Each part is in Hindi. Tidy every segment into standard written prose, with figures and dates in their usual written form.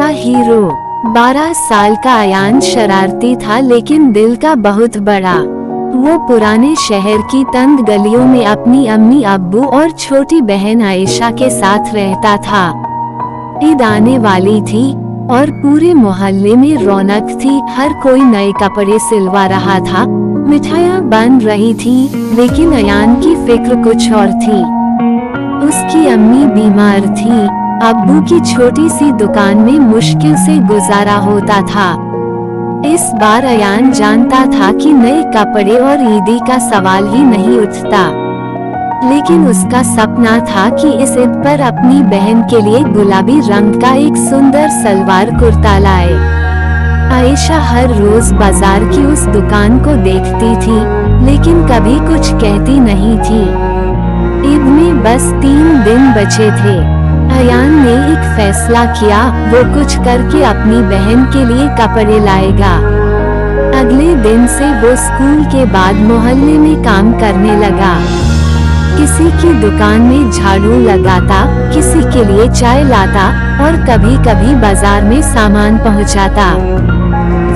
का हीरो। 12 साल का अयान शरारती था लेकिन दिल का बहुत बड़ा। वो पुराने शहर की तंग गलियों में अपनी अम्मी अब्बू और छोटी बहन आयशा के साथ रहता था। ईद आने वाली थी और पूरे मोहल्ले में रौनक थी। हर कोई नए कपड़े सिलवा रहा था, मिठाइयाँ बन रही थी, लेकिन अयान की फिक्र कुछ और थी। उसकी अम्मी बीमार थी, अब्बू की छोटी सी दुकान में मुश्किल से गुजारा होता था। इस बार अयान जानता था कि नए कपड़े और ईदी का सवाल ही नहीं उठता, लेकिन उसका सपना था कि इस ईद पर अपनी बहन के लिए गुलाबी रंग का एक सुंदर सलवार कुर्ता लाए। आयशा हर रोज बाजार की उस दुकान को देखती थी, लेकिन कभी कुछ कहती नहीं थी। ईद में बस 3 दिन बचे थे। अयान ने एक फैसला किया, वो कुछ करके अपनी बहन के लिए कपड़े लाएगा। अगले दिन से वो स्कूल के बाद मोहल्ले में काम करने लगा। किसी की दुकान में झाड़ू लगाता, किसी के लिए चाय लाता और कभी कभी बाजार में सामान पहुंचाता।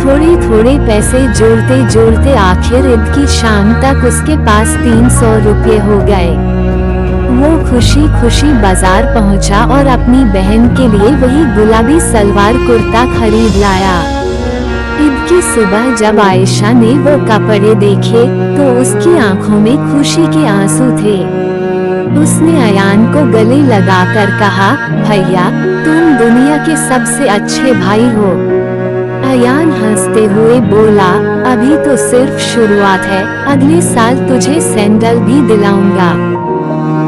थोड़े थोड़े पैसे जोड़ते जोड़ते आखिर ईद की शाम तक उसके पास 300 रुपये हो गए। वो खुशी खुशी बाजार पहुंचा और अपनी बहन के लिए वही गुलाबी सलवार कुर्ता खरीद लाया। ईद की सुबह जब आयशा ने वो कपड़े देखे तो उसकी आंखों में खुशी के आंसू थे। उसने अयान को गले लगाकर कहा, भैया तुम दुनिया के सबसे अच्छे भाई हो। अयान हंसते हुए बोला, अभी तो सिर्फ शुरुआत है, अगले साल तुझे सैंडल भी दिलाऊंगा।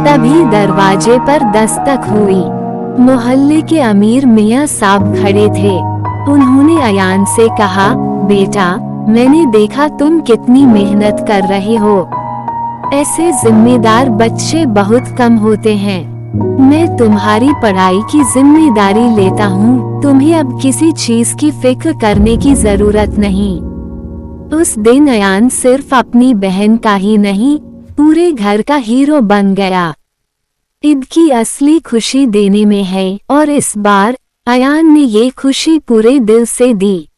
तभी दरवाजे पर दस्तक हुई। मोहल्ले के अमीर मियां साहब खड़े थे। उन्होंने अयान से कहा, बेटा मैंने देखा तुम कितनी मेहनत कर रहे हो। ऐसे जिम्मेदार बच्चे बहुत कम होते हैं। मैं तुम्हारी पढ़ाई की जिम्मेदारी लेता हूँ, तुम्हें अब किसी चीज की फिक्र करने की जरूरत नहीं। उस दिन अयान सिर्फ अपनी बहन का ही नहीं, पूरे घर का हीरो बन गया। ईद की असली खुशी देने में है और इस बार अयान ने ये खुशी पूरे दिल से दी।